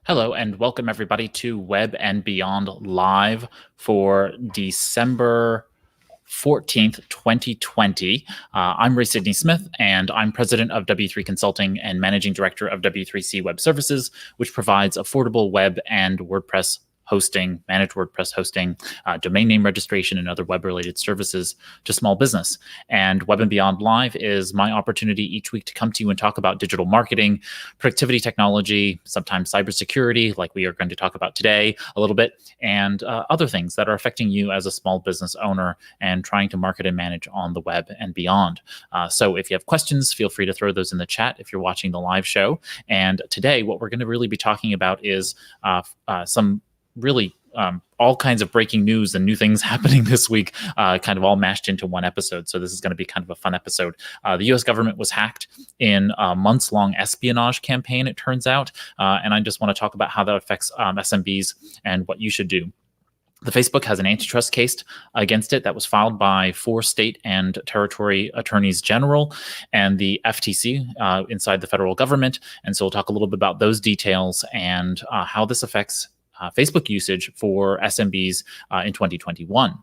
Hello and welcome everybody to Web and Beyond Live for December 14th, 2020. I'm Ray Sidney Smith, and I'm president of W3 Consulting and managing director of W3C Web Services, which provides affordable web and WordPress hosting, managed WordPress hosting, domain name registration, and other web-related services to small business. And Web and Beyond Live is my opportunity each week to come to you and talk about digital marketing, productivity technology, sometimes cybersecurity, like we are going to talk about today a little bit, and other things that are affecting you as a small business owner and trying to market and manage on the web and beyond. So if you have questions, feel free to throw those in the chat if you're watching the live show. And today, what we're going to really be talking about is some really all kinds of breaking news and new things happening this week, kind of all mashed into one episode. So this is going to be kind of a fun episode. The U.S. government was hacked in a months-long espionage campaign, it turns out. And I just want to talk about how that affects SMBs and what you should do. The Facebook has an antitrust case against it that was filed by 4 state and territory attorneys general and the FTC inside the federal government. And so we'll talk a little bit about those details and how this affects Facebook usage for SMBs in 2021.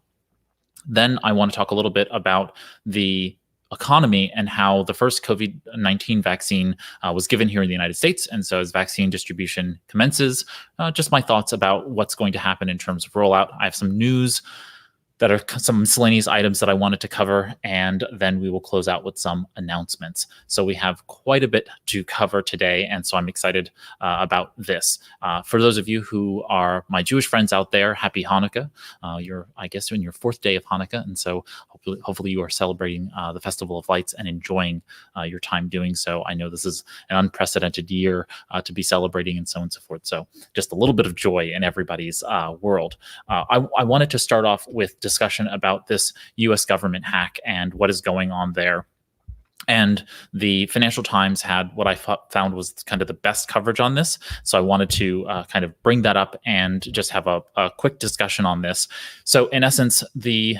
Then I want to talk a little bit about the economy and how the first COVID-19 vaccine was given here in the United States. And so as vaccine distribution commences, just my thoughts about what's going to happen in terms of rollout. I have some news that are some miscellaneous items that I wanted to cover, and then we will close out with some announcements. So we have quite a bit to cover today, and so I'm excited about this. For those of you who are my Jewish friends out there, happy Hanukkah. You're, I guess, in your 4th day of Hanukkah, and so hopefully you are celebrating the Festival of Lights and enjoying your time doing so. I know this is an unprecedented year to be celebrating and so on and so forth, so just a little bit of joy in everybody's world. I wanted to start off with discussion about this U.S. government hack and what is going on there. And the Financial Times had what I found was kind of the best coverage on this. So I wanted to kind of bring that up and just have a quick discussion on this. So in essence, the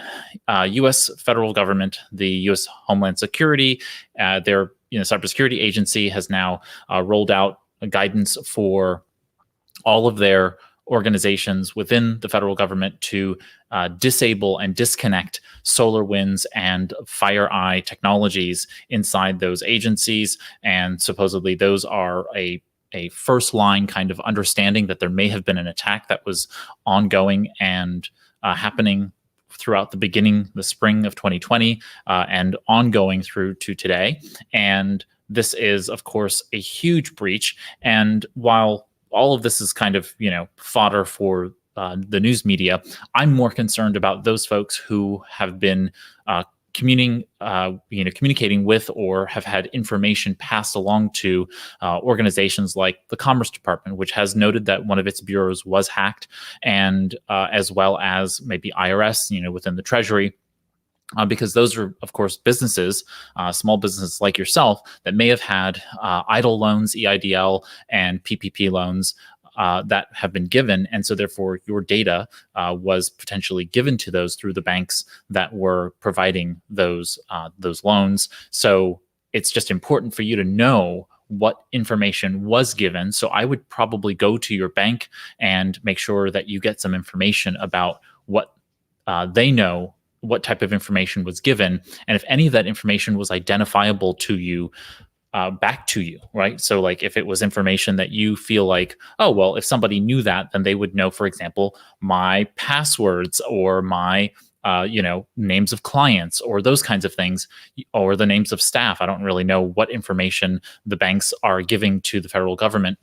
U.S. federal government, the U.S. Homeland Security, their cybersecurity agency has now rolled out a guidance for all of their organizations within the federal government to disable and disconnect SolarWinds and FireEye technologies inside those agencies. And supposedly those are a first line kind of understanding that there may have been an attack that was ongoing and happening throughout the spring of 2020 and ongoing through to today. And this is, of course, a huge breach. And while all of this is kind of, fodder for the news media, I'm more concerned about those folks who have been communicating with or have had information passed along to organizations like the Commerce Department, which has noted that one of its bureaus was hacked, and as well as maybe IRS, within the Treasury. Because those are, of course, businesses, small businesses like yourself, that may have had EIDL loans, EIDL, and PPP loans that have been given. And so therefore, your data was potentially given to those through the banks that were providing those loans. So it's just important for you to know what information was given. So I would probably go to your bank and make sure that you get some information about what they know, what type of information was given, and if any of that information was identifiable to you, back to you, right? So like if it was information that you feel like, oh, well, if somebody knew that, then they would know, for example, my passwords or my names of clients or those kinds of things, or the names of staff. I don't really know what information the banks are giving to the federal government,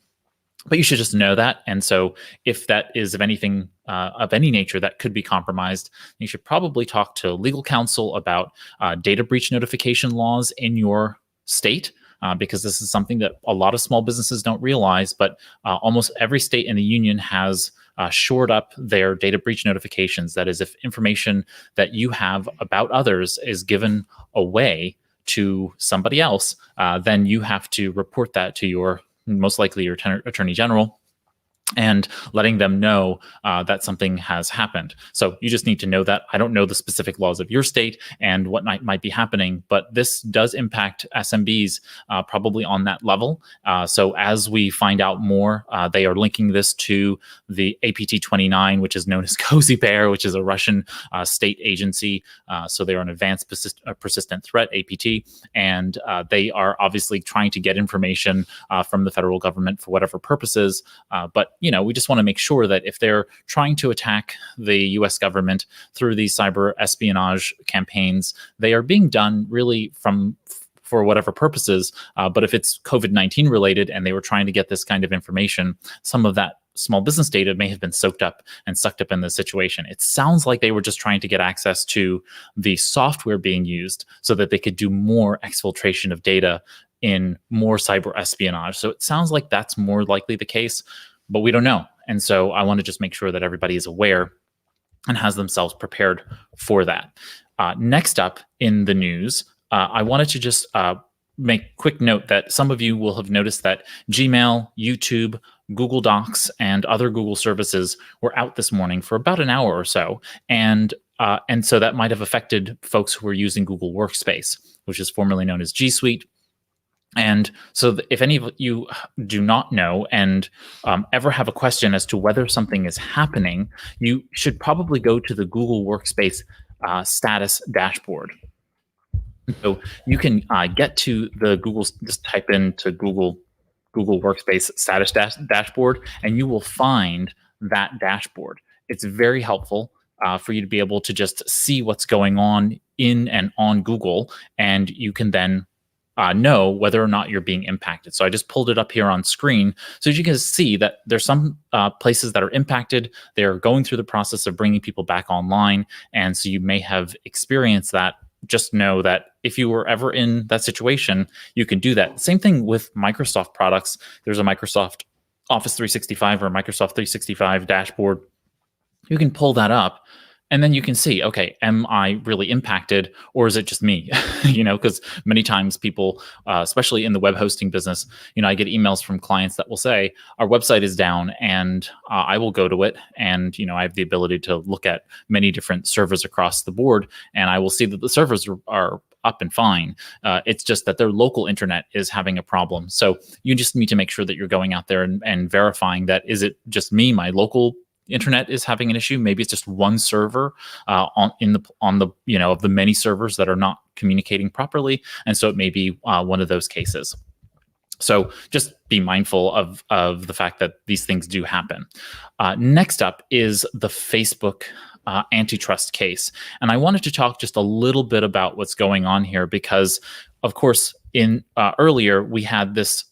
but you should just know that. And so if that is of anything of any nature that could be compromised, you should probably talk to legal counsel about data breach notification laws in your state, because this is something that a lot of small businesses don't realize, but almost every state in the union has shored up their data breach notifications. That is, if information that you have about others is given away to somebody else, then you have to report that to most likely your attorney general. and letting them know that something has happened. So you just need to know that. I don't know the specific laws of your state and what might be happening, but this does impact SMBs probably on that level. So as we find out more, they are linking this to the APT 29, which is known as Cozy Bear, which is a Russian state agency. So they are an advanced persistent threat, APT, and they are obviously trying to get information from the federal government for whatever purposes. But we just want to make sure that if they're trying to attack the U.S. government through these cyber espionage campaigns, they are being done really for whatever purposes. But if it's COVID-19 related and they were trying to get this kind of information, some of that small business data may have been soaked up and sucked up in this situation. It sounds like they were just trying to get access to the software being used so that they could do more exfiltration of data in more cyber espionage. So it sounds like that's more likely the case, but we don't know. And so I want to just make sure that everybody is aware and has themselves prepared for that. Next up in the news, I wanted to just make quick note that some of you will have noticed that Gmail, YouTube, Google Docs, and other Google services were out this morning for about an hour or so. And so that might have affected folks who are using Google Workspace, which is formerly known as G Suite. And so if any of you do not know and ever have a question as to whether something is happening, you should probably go to the Google Workspace status dashboard. So you can get to the Google, just type into Google Workspace status dashboard, and you will find that dashboard. It's very helpful for you to be able to just see what's going on in and on Google, and you can then know whether or not you're being impacted. So I just pulled it up here on screen so you can see that there's some places that are impacted. They're going through the process of bringing people back online. And so you may have experienced that. Just know that if you were ever in that situation, you can do that. Same thing with Microsoft products. There's a Microsoft Office 365 or a Microsoft 365 dashboard. You can pull that up. And then you can see, okay, am I really impacted, or is it just me? Because many times people, especially in the web hosting business, I get emails from clients that will say, our website is down, and I will go to it. And, I have the ability to look at many different servers across the board, and I will see that the servers are up and fine. It's just that their local internet is having a problem. So you just need to make sure that you're going out there and verifying that, is it just me, my local internet is having an issue? Maybe it's just one server of the many servers that are not communicating properly, and so it may be one of those cases. So just be mindful of the fact that these things do happen. Next up is the Facebook antitrust case, and I wanted to talk just a little bit about what's going on here because, of course, in earlier we had this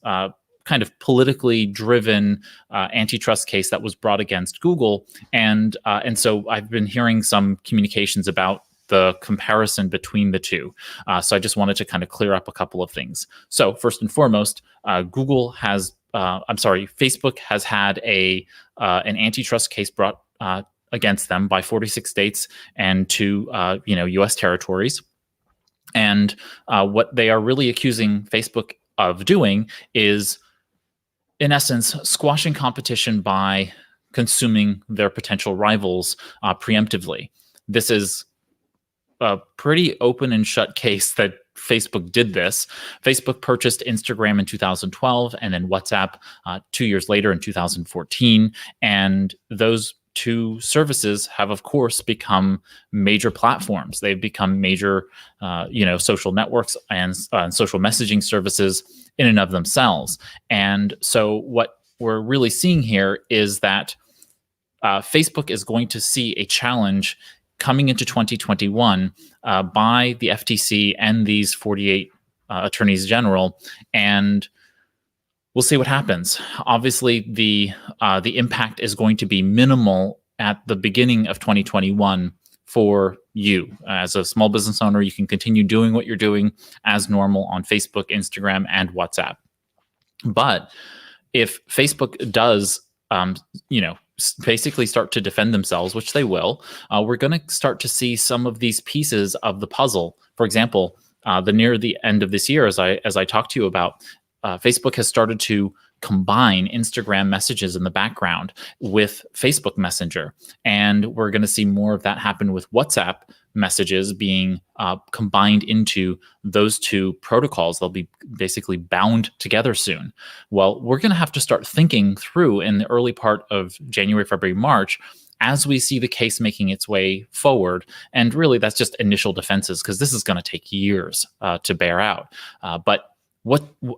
kind of politically driven antitrust case that was brought against Google. And so I've been hearing some communications about the comparison between the two. So I just wanted to kind of clear up a couple of things. So first and foremost, Facebook has had an antitrust case brought against them by 46 states and 2 U.S. territories. And what they are really accusing Facebook of doing is, in essence, squashing competition by consuming their potential rivals preemptively. This is a pretty open and shut case that Facebook did this. Facebook purchased Instagram in 2012 and then WhatsApp 2 years later in 2014. And those 2 services have, of course, become major platforms. They've become major, social networks and social messaging services in and of themselves. And so what we're really seeing here is that Facebook is going to see a challenge coming into 2021 by the FTC and these 48 attorneys general, and we'll see what happens. Obviously, the impact is going to be minimal at the beginning of 2021 for you. As a small business owner, you can continue doing what you're doing as normal on Facebook, Instagram, and WhatsApp. But if Facebook does, basically start to defend themselves, which they will, we're going to start to see some of these pieces of the puzzle. For example, near the end of this year, as I talked to you about, Facebook has started to combine Instagram messages in the background with Facebook Messenger. And we're going to see more of that happen with WhatsApp messages being combined into those two protocols. They'll be basically bound together soon. Well, we're going to have to start thinking through in the early part of January, February, March, as we see the case making its way forward. And really, that's just initial defenses, because this is going to take years to bear out. But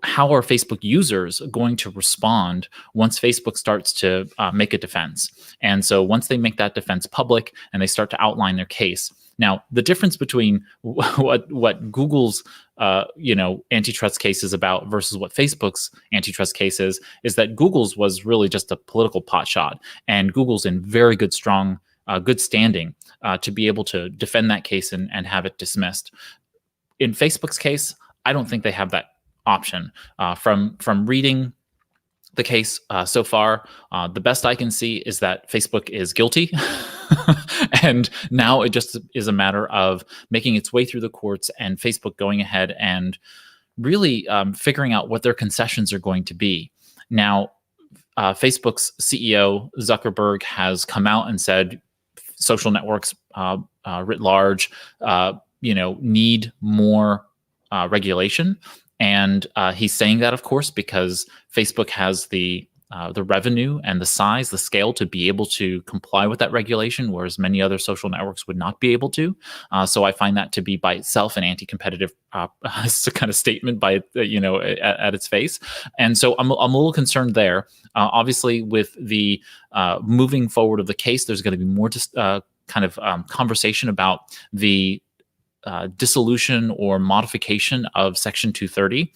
how are Facebook users going to respond once Facebook starts to make a defense? And so once they make that defense public and they start to outline their case. Now, the difference between what Google's antitrust case is about versus what Facebook's antitrust case is that Google's was really just a political potshot, and Google's in very good, strong, good standing to be able to defend that case and have it dismissed. In Facebook's case, I don't think they have that option. From reading the case so far, the best I can see is that Facebook is guilty. And now it just is a matter of making its way through the courts and Facebook going ahead and really figuring out what their concessions are going to be. Now, Facebook's CEO, Zuckerberg, has come out and said social networks writ large need more regulation. And he's saying that, of course, because Facebook has the revenue and the size, the scale to be able to comply with that regulation, whereas many other social networks would not be able to. So I find that to be by itself an anti-competitive kind of statement by at its face. And so I'm a little concerned there. Obviously, with the moving forward of the case, there's going to be more conversation about the dissolution or modification of Section 230,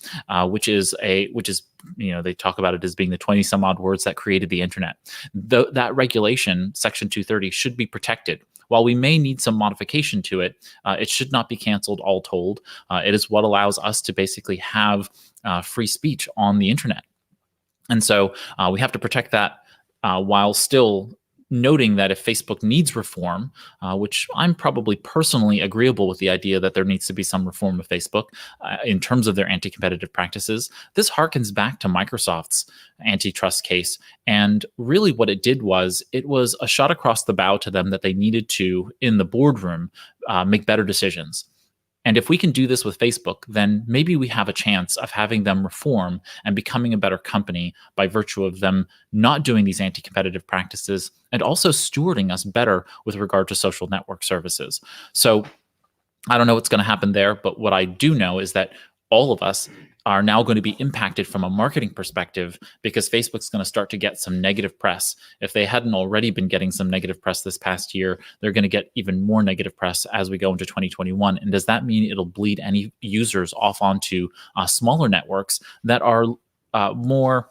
which is they talk about it as being the 20 some odd words that created the internet. That regulation, Section 230, should be protected. While we may need some modification to it, it should not be canceled, all told. It is what allows us to basically have free speech on the internet. And so we have to protect that while still noting that if Facebook needs reform, which I'm probably personally agreeable with the idea that there needs to be some reform of Facebook in terms of their anti-competitive practices, this harkens back to Microsoft's antitrust case. And really what it did was it was a shot across the bow to them that they needed to, in the boardroom, make better decisions. And if we can do this with Facebook, then maybe we have a chance of having them reform and becoming a better company by virtue of them not doing these anti-competitive practices and also stewarding us better with regard to social network services. So I don't know what's going to happen there, but what I do know is that all of us are now going to be impacted from a marketing perspective because Facebook's going to start to get some negative press. If they hadn't already been getting some negative press this past year, they're going to get even more negative press as we go into 2021. And does that mean it'll bleed any users off onto smaller networks that are more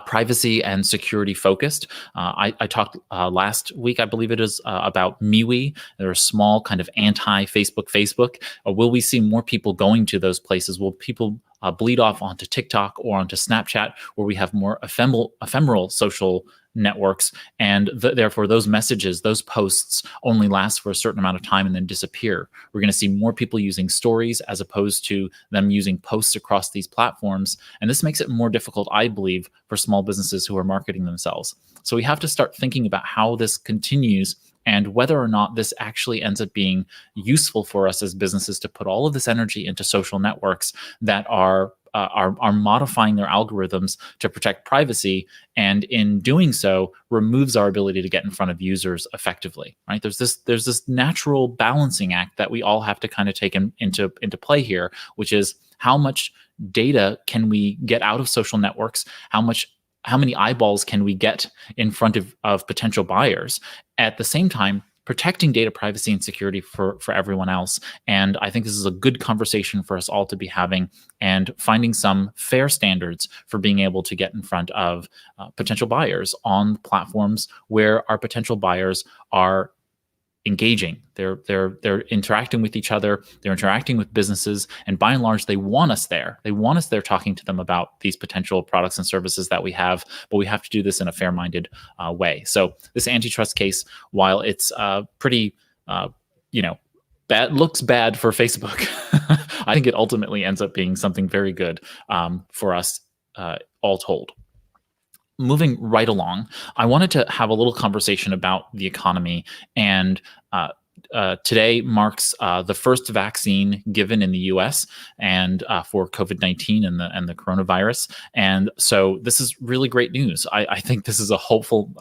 privacy and security focused? I talked last week, I believe it is, about MeWe. They're a small kind of anti-Facebook. Will we see more people going to those places? Will people bleed off onto TikTok or onto Snapchat, where we have more ephemeral social networks, and therefore those messages, those posts only last for a certain amount of time and then disappear? We're going to see more people using stories as opposed to them using posts across these platforms. And this makes it more difficult, I believe, for small businesses who are marketing themselves. So we have to start thinking about how this continues and whether or not this actually ends up being useful for us as businesses to put all of this energy into social networks that are modifying their algorithms to protect privacy, and in doing so removes our ability to get in front of users effectively. Right? There's this natural balancing act that we all have to kind of take into play here, which is how much data can we get out of social networks? How many eyeballs can we get in front of potential buyers? At the same time, protecting data privacy and security for everyone else. And I think this is a good conversation for us all to be having, and finding some fair standards for being able to get in front of potential buyers on platforms where our potential buyers are engaging. They're interacting with each other. They're interacting with businesses, and by and large, they want us there. They want us there talking to them about these potential products and services that we have. But we have to do this in a fair-minded way. So this antitrust case, while it's pretty, bad, looks bad for Facebook, I think it ultimately ends up being something very good for us all told. Moving right along, I wanted to have a little conversation about the economy. And today marks the first vaccine given in the U.S. and for COVID-19 and the coronavirus. And so this is really great news. I think this is a hopeful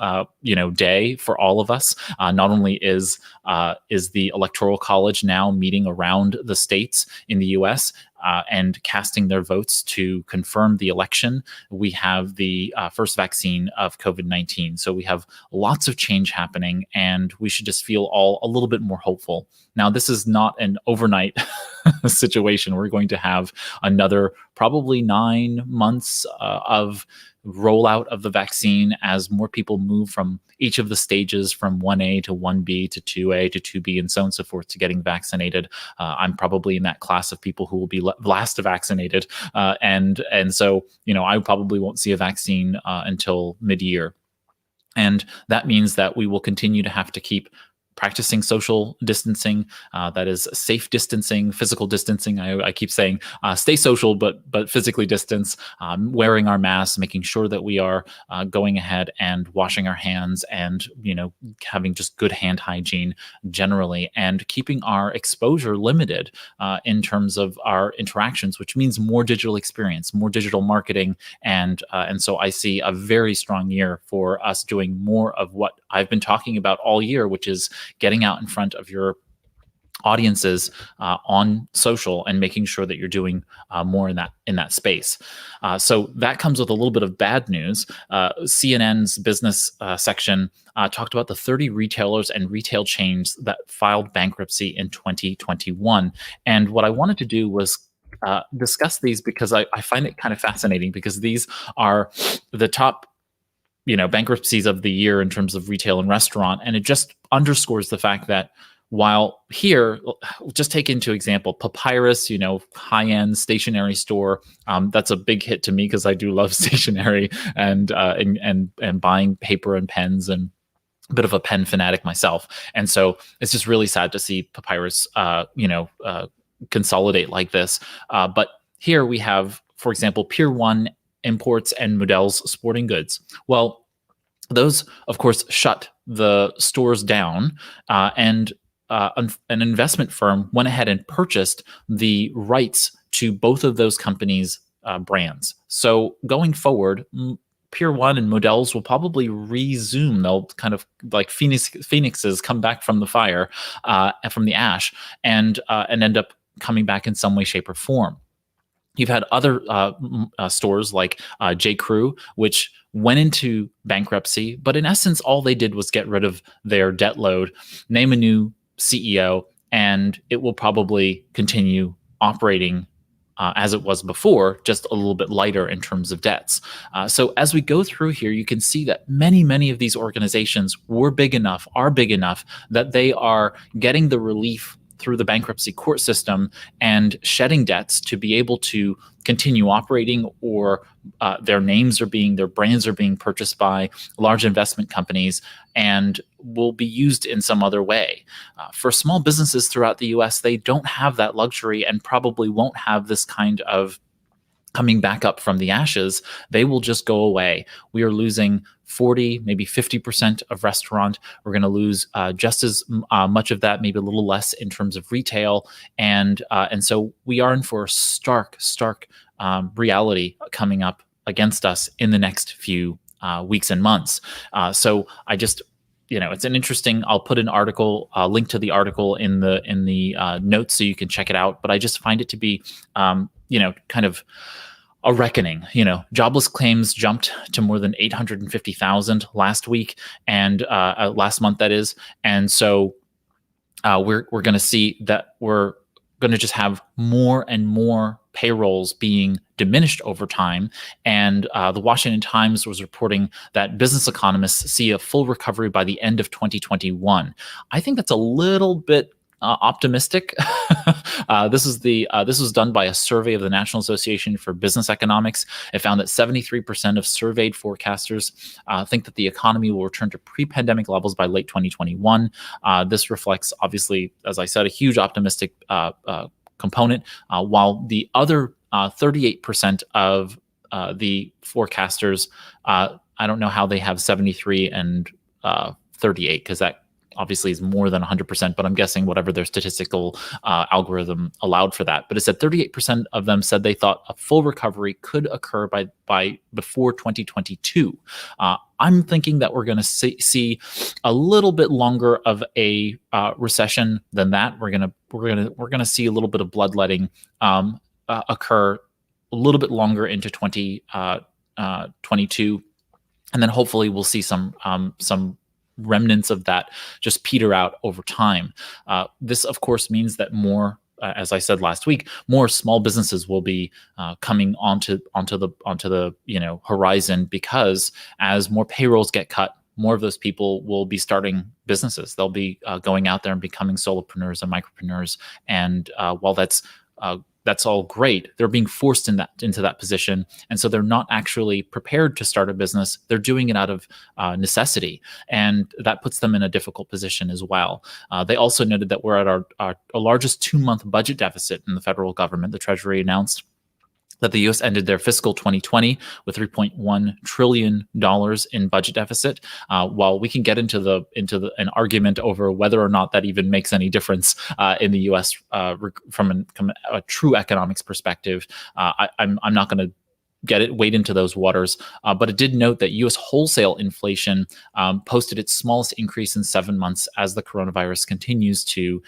day for all of us. Not only is the Electoral College now meeting around the states in the U.S. And casting their votes to confirm the election, we have the first vaccine of COVID-19. So we have lots of change happening, and we should just feel all a little bit more hopeful. Now, this is not an overnight situation. We're going to have another probably 9 months of rollout of the vaccine as more people move from each of the stages from 1A to 1B to 2A to 2B and so on and so forth to getting vaccinated. I'm probably in that class of people who will be last vaccinated. And so, I probably won't see a vaccine until mid-year. And that means that we will continue to have to keep practicing social distancing, that is safe distancing, physical distancing. I keep saying stay social, but physically distance, wearing our masks, making sure that we are going ahead and washing our hands and, having just good hand hygiene generally, and keeping our exposure limited in terms of our interactions, which means more digital experience, more digital marketing. And so I see a very strong year for us doing more of what I've been talking about all year, which is getting out in front of your audiences on social and making sure that you're doing more in that space. So that comes with a little bit of bad news. CNN's business section talked about the 30 retailers and retail chains that filed bankruptcy in 2021. And what I wanted to do was discuss these because I find it kind of fascinating, because these are the top bankruptcies of the year in terms of retail and restaurant. And it just underscores the fact that while here, just take into example, Papyrus, high-end stationery store. That's a big hit to me because I do love stationery and buying paper and pens, and a bit of a pen fanatic myself. And so it's just really sad to see Papyrus, consolidate like this. But here we have, for example, Pier 1 Imports and Models Sporting Goods. Well, those, of course, shut the stores down, and an investment firm went ahead and purchased the rights to both of those companies' brands. So going forward, Pier 1 and Models will probably resume. They'll kind of like phoenixes come back from the fire, from the ash, and end up coming back in some way, shape, or form. You've had other stores like J. Crew, which went into bankruptcy, but in essence, all they did was get rid of their debt load, name a new CEO, and it will probably continue operating as it was before, just a little bit lighter in terms of debts. So as we go through here, you can see that many of these organizations are big enough that they are getting the relief through the bankruptcy court system and shedding debts to be able to continue operating, or their brands are being purchased by large investment companies and will be used in some other way. For small businesses throughout the US, they don't have that luxury and probably won't have this kind of coming back up from the ashes. They will just go away. We are losing 40, maybe 50% of restaurant. We're going to lose just as much of that, maybe a little less in terms of retail. And so we are in for a stark reality coming up against us in the next few weeks and months. So I just, it's an interesting, I'll put an article, link to the article in the notes so you can check it out. But I just find it to be, kind of a reckoning. Jobless claims jumped to more than 850,000 last week, and last month, that is. And so we're going to see that we're going to just have more and more payrolls being diminished over time. And the Washington Times was reporting that business economists see a full recovery by the end of 2021. I think that's a little bit optimistic. This was done by a survey of the National Association for Business Economics. It found that 73% of surveyed forecasters think that the economy will return to pre-pandemic levels by late 2021. This reflects, obviously, as I said, a huge optimistic component, while the other 38% of the forecasters. I don't know how they have 73 and 38, because that obviously is more than 100%, but I'm guessing whatever their statistical algorithm allowed for that. But it said 38% of them said they thought a full recovery could occur by before 2022. I'm thinking that we're going to see a little bit longer of a recession than that. We're gonna see a little bit of bloodletting occur a little bit longer into 2022, and then hopefully we'll see some remnants of that just peter out over time. This, of course, means that more, as I said last week, more small businesses will be coming onto the horizon, because as more payrolls get cut, more of those people will be starting businesses. They'll be going out there and becoming solopreneurs and micropreneurs. And while that's all great, they're being forced into that position, and so they're not actually prepared to start a business. They're doing it out of necessity, and that puts them in a difficult position as well. They also noted that we're at our largest 2-month budget deficit in the federal government. The Treasury announced that the U.S. ended their fiscal 2020 with $3.1 trillion in budget deficit. While we can get into an argument over whether or not that even makes any difference in the U.S. From a true economics perspective, I'm not going to wade into those waters. But it did note that U.S. wholesale inflation posted its smallest increase in 7 months as the coronavirus continues to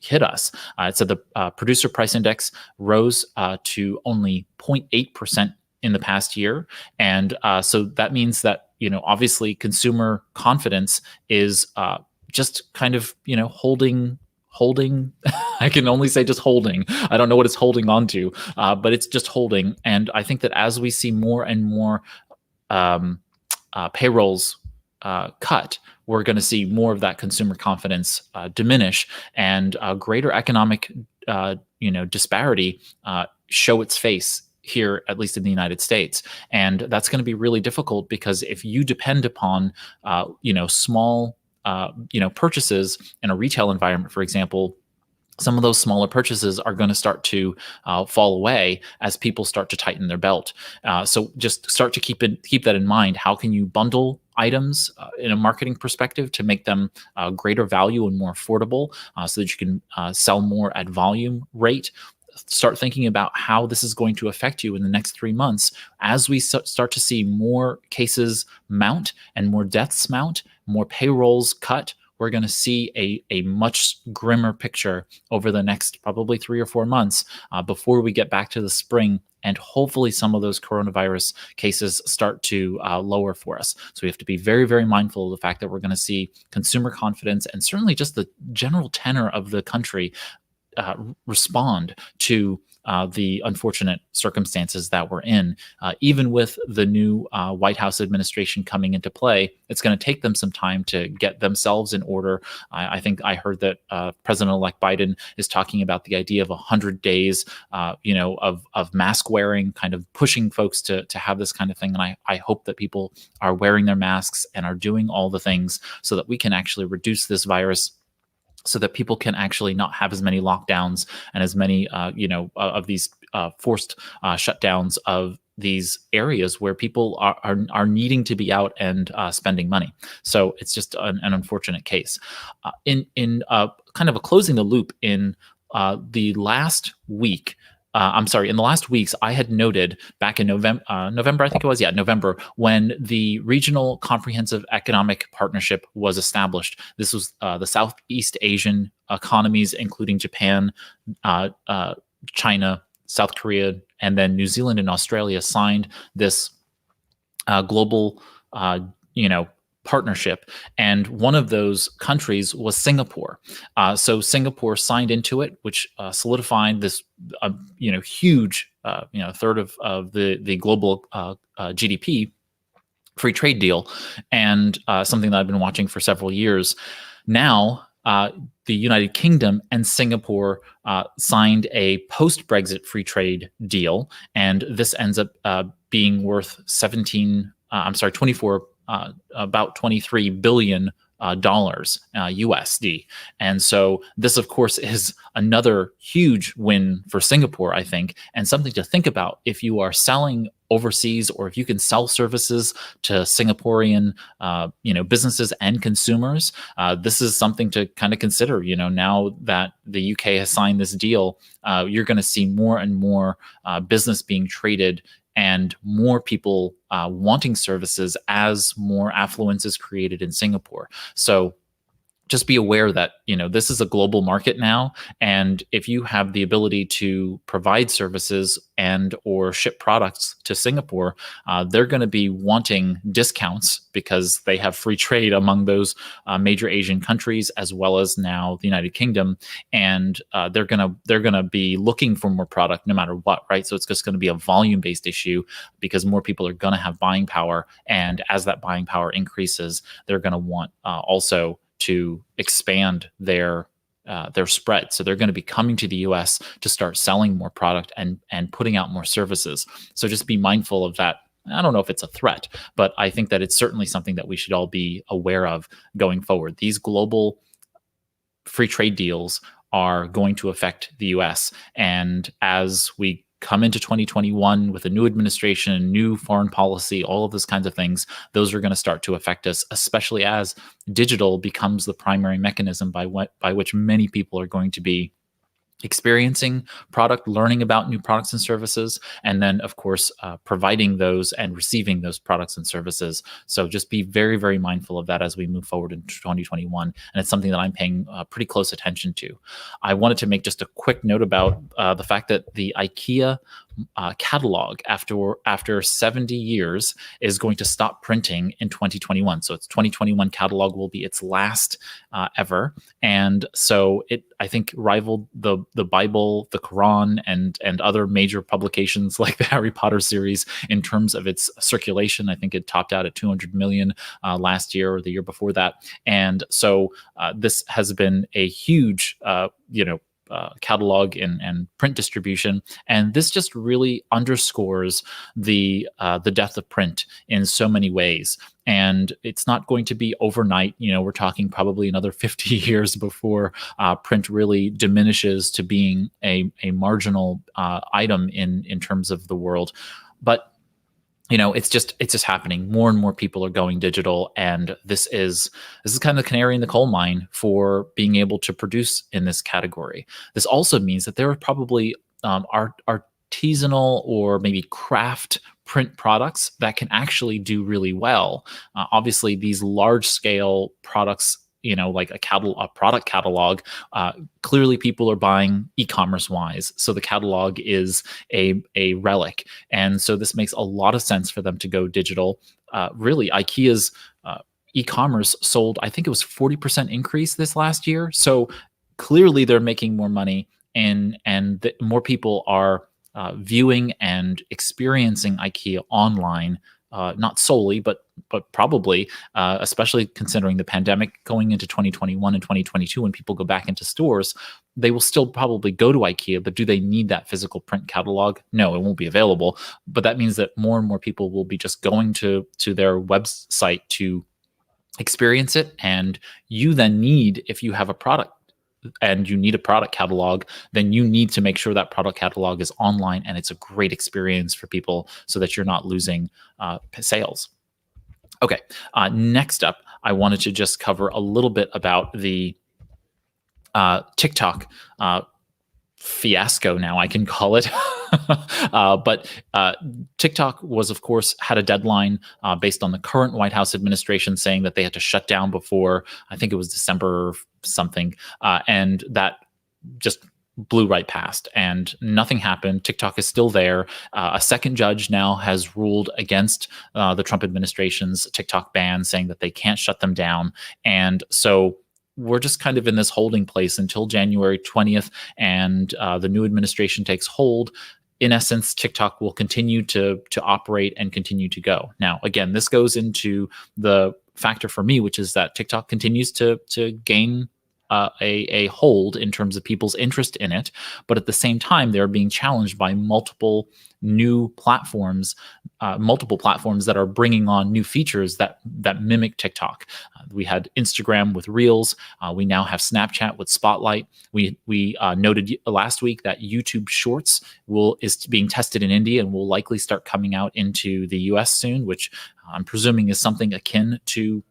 hit us. It said the producer price index rose to only 0.8% in the past year. And so that means that, obviously consumer confidence is just holding. I can only say just holding. I don't know what it's holding on to, but it's just holding. And I think that as we see more and more payrolls cut, we're going to see more of that consumer confidence diminish, and greater economic disparity show its face here, at least in the United States. And that's going to be really difficult, because if you depend upon small purchases in a retail environment, for example, some of those smaller purchases are going to start to fall away as people start to tighten their belt. So just start to keep that in mind. How can you bundle items in a marketing perspective to make them greater value and more affordable, so that you can sell more at volume rate? Start thinking about how this is going to affect you in the next 3 months as we start to see more cases mount and more deaths mount, more payrolls cut. We're going to see a much grimmer picture over the next probably 3 or 4 months before we get back to the spring, and hopefully some of those coronavirus cases start to lower for us. So we have to be very, very mindful of the fact that we're going to see consumer confidence and certainly just the general tenor of the country respond to the unfortunate circumstances that we're in. Even with the new White House administration coming into play, it's going to take them some time to get themselves in order. I think I heard that President-elect Biden is talking about the idea of 100 days, of mask wearing, kind of pushing folks to have this kind of thing. And I hope that people are wearing their masks and are doing all the things so that we can actually reduce this virus, so that people can actually not have as many lockdowns and as many, of these forced shutdowns of these areas where people are needing to be out and spending money. So it's just an unfortunate case. In kind of a closing the loop, in the last week, in the last weeks, I had noted back in November, I think it was, November, when the Regional Comprehensive Economic Partnership was established. This was the Southeast Asian economies, including Japan, China, South Korea, and then New Zealand and Australia signed this global, partnership, and one of those countries was Singapore. So Singapore signed into it, which solidified this, huge, third of the global GDP free trade deal, and something that I've been watching for several years. Now, the United Kingdom and Singapore signed a post-Brexit free trade deal, and this ends up being worth about 23 billion dollars, USD. And so this, of course, is another huge win for Singapore, I think, and something to think about if you are selling overseas, or if you can sell services to Singaporean, businesses and consumers. This is something to kind of consider. Now that the UK has signed this deal, you're going to see more and more business being traded, and more people wanting services as more affluence is created in Singapore. So just be aware that this is a global market now, and if you have the ability to provide services and or ship products to Singapore, they're going to be wanting discounts because they have free trade among those major Asian countries, as well as now the United Kingdom, and they're gonna be looking for more product no matter what, right? So it's just going to be a volume-based issue because more people are going to have buying power, and as that buying power increases, they're going to want also to expand their spread. So they're going to be coming to the US to start selling more product and putting out more services. So just be mindful of that. I don't know if it's a threat, but I think that it's certainly something that we should all be aware of going forward. These global free trade deals are going to affect the US. And as we come into 2021 with a new administration, new foreign policy, all of those kinds of things, those are going to start to affect us, especially as digital becomes the primary mechanism by which many people are going to be experiencing product, learning about new products and services, and then, of course, providing those and receiving those products and services. So just be very, very mindful of that as we move forward into 2021. And it's something that I'm paying pretty close attention to. I wanted to make just a quick note about the fact that the IKEA catalog, after 70 years, is going to stop printing in 2021. So its 2021 catalog will be its last ever. And so it, I think, rivaled the Bible, the Quran, and other major publications like the Harry Potter series in terms of its circulation. I think it topped out at 200 million last year or the year before that. And so this has been a huge, catalog and print distribution, and this just really underscores the death of print in so many ways. And it's not going to be overnight. We're talking probably another 50 years before print really diminishes to being a marginal item in terms of the world. But it's just happening. More and more people are going digital, and this is kind of the canary in the coal mine for being able to produce in this category. This also means that there are probably artisanal or maybe craft print products that can actually do really well. Obviously, these large scale products, like a product catalog, clearly people are buying e-commerce wise. So the catalog is a relic. And so this makes a lot of sense for them to go digital. Really, IKEA's e-commerce sold, I think it was 40% increase this last year. So clearly they're making more money, and more people are viewing and experiencing IKEA online. Not solely, but probably, especially considering the pandemic going into 2021 and 2022, when people go back into stores, they will still probably go to IKEA, but do they need that physical print catalog? No, it won't be available. But that means that more and more people will be just going to their website to experience it. And you then need, if you have a product and you need a product catalog, then you need to make sure that product catalog is online and it's a great experience for people so that you're not losing sales. Okay, next up, I wanted to just cover a little bit about the TikTok fiasco, now I can call it. But TikTok was, of course, had a deadline based on the current White House administration saying that they had to shut down before, I think it was December something, and that just blew right past and nothing happened. TikTok is still there. A second judge now has ruled against the Trump administration's TikTok ban, saying that they can't shut them down. And so we're just kind of in this holding place until January 20th, and the new administration takes hold. In essence, TikTok will continue to operate and continue to go. Now, again, this goes into the factor for me, which is that TikTok continues to gain a hold in terms of people's interest in it. But at the same time, they're being challenged by multiple platforms that are bringing on new features that mimic TikTok. We had Instagram with Reels. We now have Snapchat with Spotlight. We noted last week that YouTube Shorts is being tested in India and will likely start coming out into the US soon, which I'm presuming is something akin to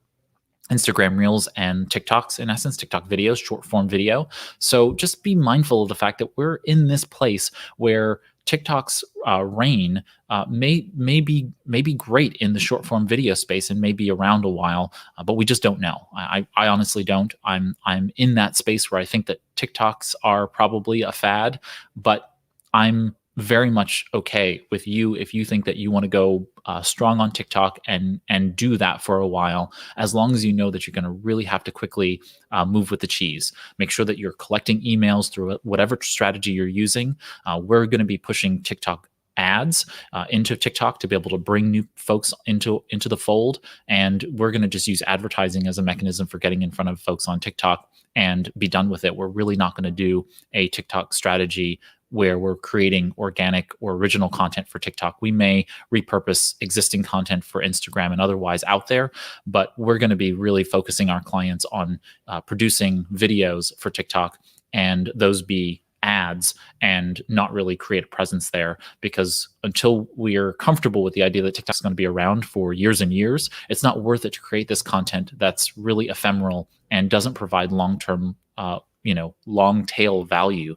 Instagram Reels and TikToks, in essence, TikTok videos, short form video. So just be mindful of the fact that we're in this place where TikTok's reign may be great in the short form video space and may be around a while, but we just don't know. I honestly don't. I'm in that space where I think that TikToks are probably a fad, but I'm very much okay with you if you think that you want to go strong on TikTok and do that for a while, as long as you know that you're going to really have to quickly move with the cheese. Make sure that you're collecting emails through whatever strategy you're using. We're going to be pushing TikTok ads into TikTok to be able to bring new folks into the fold, and we're going to just use advertising as a mechanism for getting in front of folks on TikTok and be done with it. We're really not going to do a TikTok strategy where we're creating organic or original content for TikTok. We may repurpose existing content for Instagram and otherwise out there, but we're going to be really focusing our clients on producing videos for TikTok, and those be ads and not really create a presence there, because until we're comfortable with the idea that TikTok is going to be around for years and years, it's not worth it to create this content that's really ephemeral and doesn't provide long-term long tail value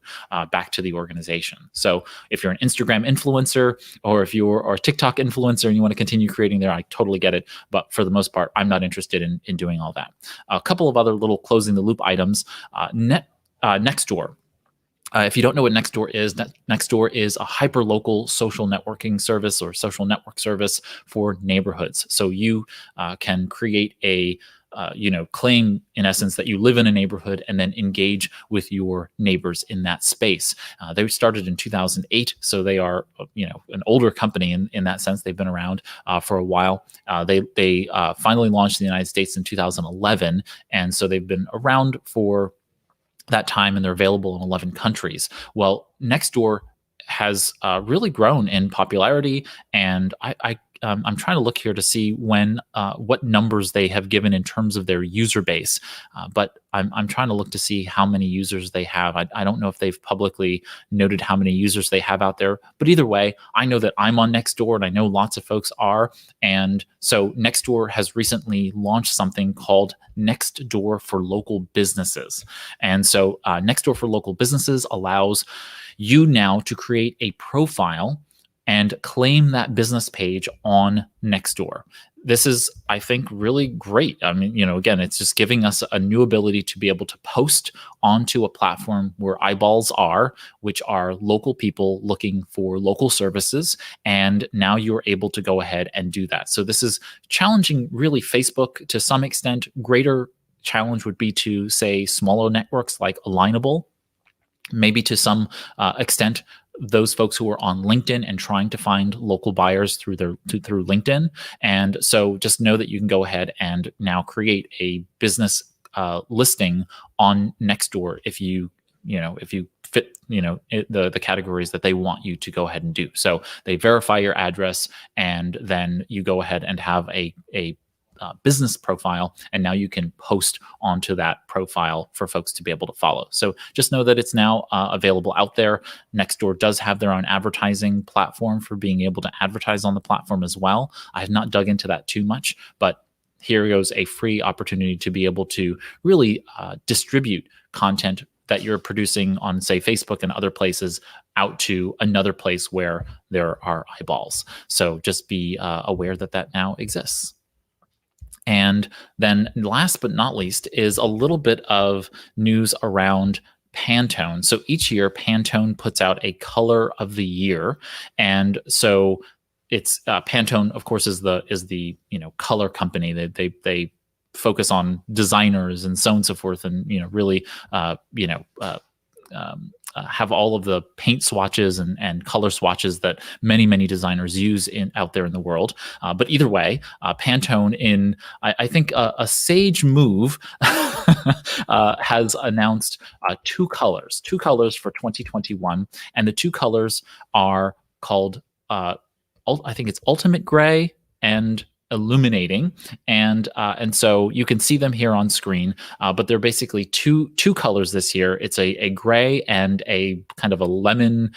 back to the organization. So if you're an Instagram influencer, or if you're a TikTok influencer and you want to continue creating there, I totally get it. But for the most part, I'm not interested in doing all that. A couple of other little closing the loop items. Nextdoor. If you don't know what Nextdoor is, Nextdoor is a hyper-local social networking service or social network service for neighborhoods. So you can create a claim in essence that you live in a neighborhood and then engage with your neighbors in that space. They started in 2008, so they are an older company in that sense. They've been around for a while. They finally launched in the United States in 2011, and so they've been around for that time, and they're available in 11 countries. Well, Nextdoor has really grown in popularity, and I'm trying to look here to see what numbers they have given in terms of their user base, but I'm trying to look to see how many users they have. I don't know if they've publicly noted how many users they have out there, but either way, I know that I'm on Nextdoor, and I know lots of folks are, and so Nextdoor has recently launched something called Nextdoor for Local Businesses, and so Nextdoor for Local Businesses allows you now to create a profile and claim that business page on Nextdoor. This is, I think, really great. I mean, again, it's just giving us a new ability to be able to post onto a platform where eyeballs are, which are local people looking for local services. And now you're able to go ahead and do that. So this is challenging, really, Facebook to some extent. Greater challenge would be to, say, smaller networks like Alignable, maybe to some extent those folks who are on LinkedIn and trying to find local buyers through LinkedIn. And so just know that you can go ahead and now create a business listing on Nextdoor if you fit the categories that they want you to go ahead and do. So they verify your address, and then you go ahead and have a business profile, and now you can post onto that profile for folks to be able to follow. So just know that it's now available out there. Nextdoor does have their own advertising platform for being able to advertise on the platform as well. I have not dug into that too much, but here goes a free opportunity to be able to really distribute content that you're producing on, say, Facebook and other places out to another place where there are eyeballs. So just be aware that now exists. And then last but not least is a little bit of news around Pantone. So each year Pantone puts out a color of the year. And so it's Pantone, of course, is the color company. They focus on designers and so on and so forth, and really have all of the paint swatches and color swatches that many designers use out there in the world. But either way, Pantone, in I think a sage move has announced two colors for 2021, and the two colors are called I think it's Ultimate Gray and Illuminating, and so you can see them here on screen, but they're basically two colors this year. It's a gray and a kind of a lemon,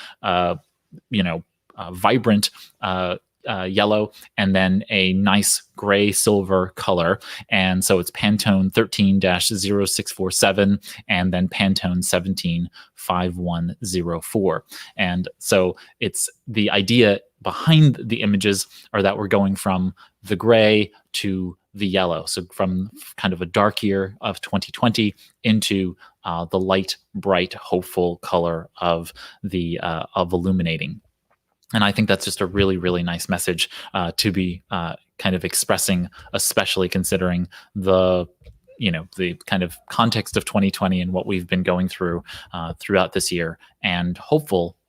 vibrant yellow, and then a nice gray silver color. And so it's Pantone 13-0647 and then Pantone 17-5104. And so it's the idea behind the images are that we're going from the gray to the yellow. So from kind of a dark year of 2020 into the light, bright, hopeful color of illuminating. And I think that's just a really, really nice message to be kind of expressing, especially considering the kind of context of 2020 and what we've been going through throughout this year, and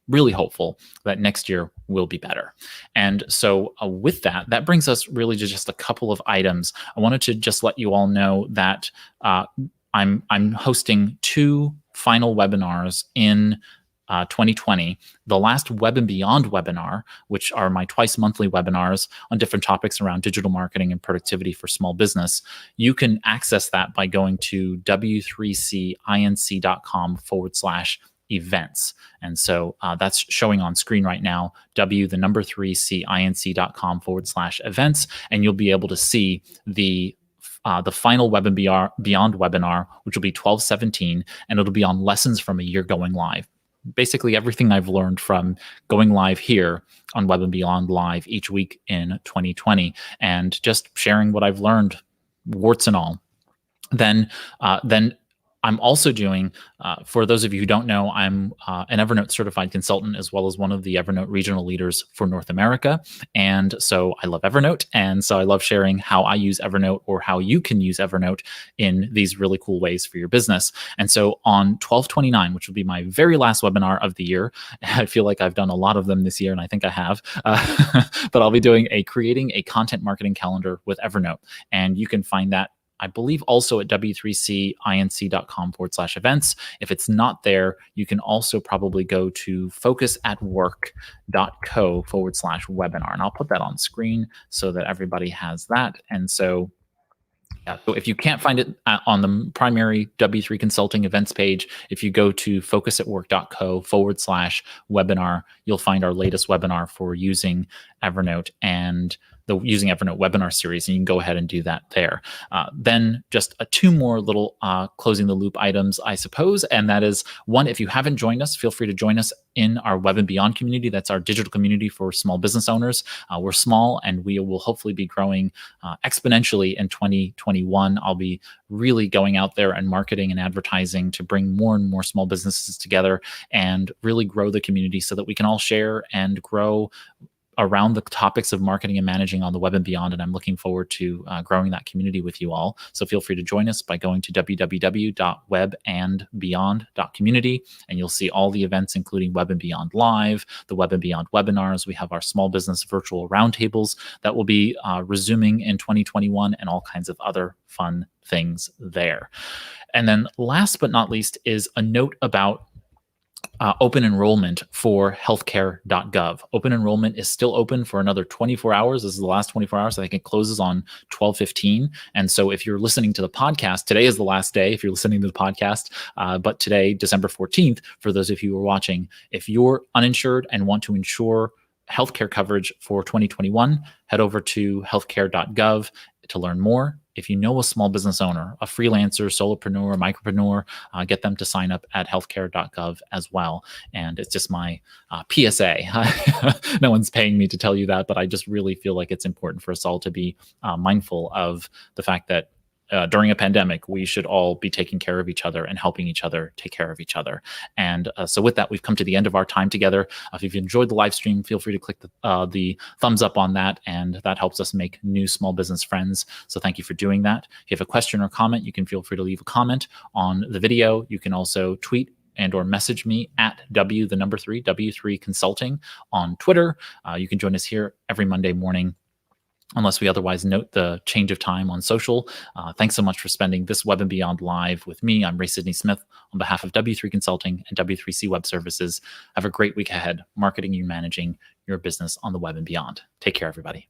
really hopeful that next year will be better. And so with that brings us really to just a couple of items. I wanted to just let you all know that I'm hosting two final webinars in 2020. The last Web and Beyond webinar, which are my twice monthly webinars on different topics around digital marketing and productivity for small business. You can access that by going to w3cinc.com/events. And so that's showing on screen right now, w3cinc.com/events. And you'll be able to see the final Web and Beyond webinar, which will be 12/17, and it'll be on lessons from a year going live. Basically everything I've learned from going live here on Web and Beyond Live each week in 2020, and just sharing what I've learned, warts and all. Then I'm also doing, for those of you who don't know, I'm an Evernote certified consultant, as well as one of the Evernote regional leaders for North America. And so I love Evernote. And so I love sharing how I use Evernote, or how you can use Evernote in these really cool ways for your business. And so on 12/29, which will be my very last webinar of the year, I feel like I've done a lot of them this year, and I think I have, but I'll be doing creating a content marketing calendar with Evernote. And you can find that, I believe, also at w3cinc.com/events. If it's not there, you can also probably go to focusatwork.co/webinar. And I'll put that on screen so that everybody has that. And so, so if you can't find it on the primary W3 Consulting events page, if you go to focusatwork.co/webinar, you'll find our latest webinar for using Evernote and the Using Evernote webinar series, and you can go ahead and do that there. Then just two more little closing the loop items, I suppose, and that is, one, if you haven't joined us, feel free to join us in our Web and Beyond community. That's our digital community for small business owners. We're small, and we will hopefully be growing exponentially in 2021. I'll be really going out there and marketing and advertising to bring more and more small businesses together and really grow the community so that we can all share and grow around the topics of marketing and managing on the Web and Beyond. And I'm looking forward to growing that community with you all. So feel free to join us by going to www.webandbeyond.community, and you'll see all the events, including Web and Beyond Live, the Web and Beyond webinars. We have our small business virtual roundtables that will be resuming in 2021, and all kinds of other fun things there. And then last but not least is a note about open enrollment for healthcare.gov. Open enrollment is still open for another 24 hours. This is the last 24 hours. I think it closes on 12/15. And so if you're listening to the podcast, today is the last day if you're listening to the podcast. But today, December 14th, for those of you who are watching, if you're uninsured and want to insure healthcare coverage for 2021, head over to healthcare.gov to learn more. If you know a small business owner, a freelancer, solopreneur, micropreneur, get them to sign up at healthcare.gov as well. And it's just my PSA. No one's paying me to tell you that, but I just really feel like it's important for us all to be mindful of the fact that during a pandemic, we should all be taking care of each other and helping each other take care of each other. And so with that, we've come to the end of our time together. If you've enjoyed the live stream, feel free to click the thumbs up on that, and that helps us make new small business friends. So thank you for doing that. If you have a question or comment, you can feel free to leave a comment on the video. You can also tweet and or message me at W3 Consulting on Twitter. You can join us here every Monday morning unless we otherwise note the change of time on social. Thanks so much for spending this Web and Beyond live with me. I'm Ray Sidney Smith on behalf of W3 Consulting and W3C Web Services. Have a great week ahead, marketing and managing your business on the web and beyond. Take care, everybody.